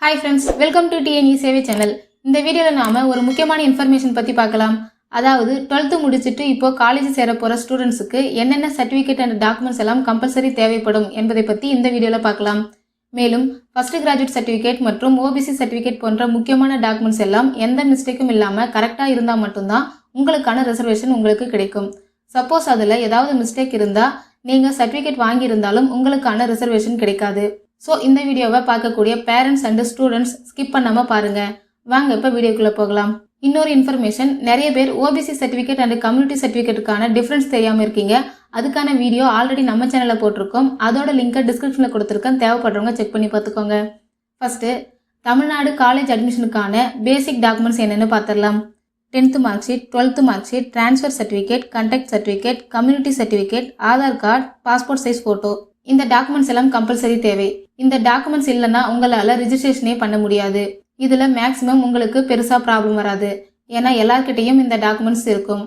Hi friends, welcome to TNE சேவை channel. இந்த வீடியோல நாம ஒரு முக்கியமான இன்ஃபர்மேஷன் பத்தி பார்க்கலாம். அதாவது 12th முடிச்சிட்டு இப்போ காலேஜ் சேர போற ஸ்டூடண்ட்ஸ்க்கு என்னென்ன சர்டிபிகேட் அண்ட் டாக்குமெண்ட்ஸ் எல்லாம் கம்பல்சரி தேவைப்படும் என்பதை பத்தி இந்த வீடியோல பார்க்கலாம். மேலும் ஃபர்ஸ்ட் கிராஜுவேட் சர்டிபிகேட் மற்றும் OBC சர்டிபிகேட் போன்ற முக்கியமான டாக்குமெண்ட்ஸ் எல்லாம் எந்த மிஸ்டேக்கும் இல்லாம கரெக்ட்டா இருந்தா மட்டும்தான் உங்களுக்கான ரிசர்வேஷன் உங்களுக்கு கிடைக்கும். சப்போஸ் அதுல ஏதாவது மிஸ்டேக் இருந்தா நீங்க சர்டிபிகேட் வாங்கி இருந்தாலும் உங்களுக்கான ரிசர்வேஷன் கிடைக்காது. ஸோ இந்த வீடியோவை பார்க்கக்கூடிய பேரண்ட்ஸ் அண்ட் ஸ்டூடெண்ட்ஸ் ஸ்கிப் பண்ணாமல் பாருங்கள். வாங்க இப்போ வீடியோக்குள்ளே போகலாம். இன்னொரு இன்ஃபர்மேஷன், நிறைய பேர் OBC சர்டிஃபிகேட் அண்ட் கம்யூனிட்டி சர்டிஃபிகேட்டுக்கான டிஃப்ரென்ஸ் தெரியாமல் இருக்கீங்க. அதுக்கான வீடியோ ஆல்ரெடி நம்ம சேனலில் போட்டிருக்கோம். அதோட லிங்கை டிஸ்கிரிப்ஷனில் கொடுத்துருக்கேன். தேவைப்படுறவங்க செக் பண்ணி பார்த்துக்கோங்க. ஃபஸ்ட்டு தமிழ்நாடு காலேஜ் அட்மிஷனுக்கான பேசிக் டாக்குமெண்ட்ஸ் என்னென்னு பார்த்துடலாம். 10th mark sheet, 12th mark sheet, transfer certificate, conduct certificate, community certificate, Aadhaar card, passport size photo. இந்த டாக்குமெண்ட்ஸ் எல்லாம் கம்பல்சரி தேவை. இந்த டாக்குமெண்ட்ஸ் இல்லைன்னா உங்களால் ரிஜிஸ்ட்ரேஷனே பண்ண முடியாது. இதில் மேக்ஸிமம் உங்களுக்கு பெருசாக ப்ராப்ளம் வராது. ஏன்னா எல்லார்கிட்டையும் இந்த டாக்குமெண்ட்ஸ் இருக்கும்.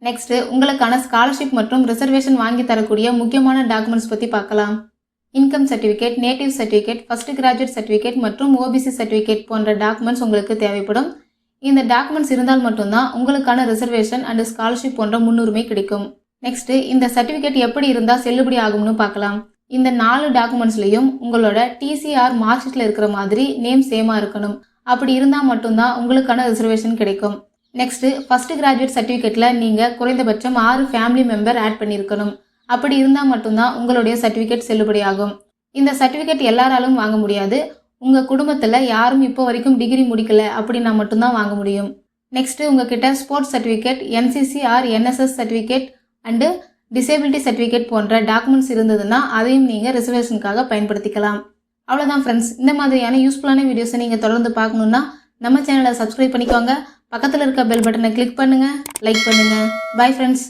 நெக்ஸ்ட்டு உங்களுக்கான ஸ்காலர்ஷிப் மற்றும் ரிசர்வேஷன் வாங்கி தரக்கூடிய முக்கியமான டாக்குமெண்ட்ஸ் பற்றி பார்க்கலாம். Income certificate, native certificate, first graduate certificate மற்றும் OBC சர்டிஃபிகேட் போன்ற டாக்குமெண்ட்ஸ் உங்களுக்கு தேவைப்படும். இந்த டாக்குமெண்ட்ஸ் இருந்தால் மட்டும்தான் உங்களுக்கான ரிசர்வேஷன் அண்ட் ஸ்காலர்ஷிப் போன்ற முன்னுரிமை கிடைக்கும். நெக்ஸ்ட் இந்த சர்டிஃபிகேட் எப்படி இருந்தால் செல்லுபடி ஆகும்னு பார்க்கலாம். இந்த 4 டாக்குமெண்ட்ஸ்லையும் உங்களோட TCR மார்க் ஷீட்டில் இருக்கிற மாதிரி நேம் சேமாக இருக்கணும். அப்படி இருந்தால் மட்டும்தான் உங்களுக்கான ரிசர்வேஷன் கிடைக்கும். நெக்ஸ்ட் ஃபர்ஸ்ட் கிராஜுவேட் சர்டிஃபிகேட்டில் நீங்கள் குறைந்தபட்சம் 6 ஃபேமிலி மெம்பர் ஆட் பண்ணியிருக்கணும். அப்படி இருந்தால் மட்டும்தான் உங்களுடைய சர்டிஃபிகேட் செல்லுபடி ஆகும். இந்த சர்டிஃபிகேட் எல்லாராலும் வாங்க முடியாது. உங்கள் குடும்பத்தில் யாரும் இப்போ வரைக்கும் டிகிரி முடிக்கல அப்படின்னா மட்டும்தான் வாங்க முடியும். நெக்ஸ்ட் உங்ககிட்ட sports certificate, NCC or NSS certificate and disability certificate போன்ற டாக்குமெண்ட்ஸ் இருந்ததுன்னா அதையும் நீங்கள் ரிசர்வேஷனுக்காக பயன்படுத்திக்கலாம். அவ்வளோதான் ஃப்ரெண்ட்ஸ். இந்த மாதிரியான யூஸ்ஃபுல்லான வீடியோஸை நீங்கள் தொடர்ந்து பார்க்கணுன்னா நம்ம சேனலை சப்ஸ்கிரைப் பண்ணிக்கோங்க. பக்கத்தில் இருக்க பெல் பட்டனை கிளிக் பண்ணுங்கள், லைக் பண்ணுங்கள். Bye friends.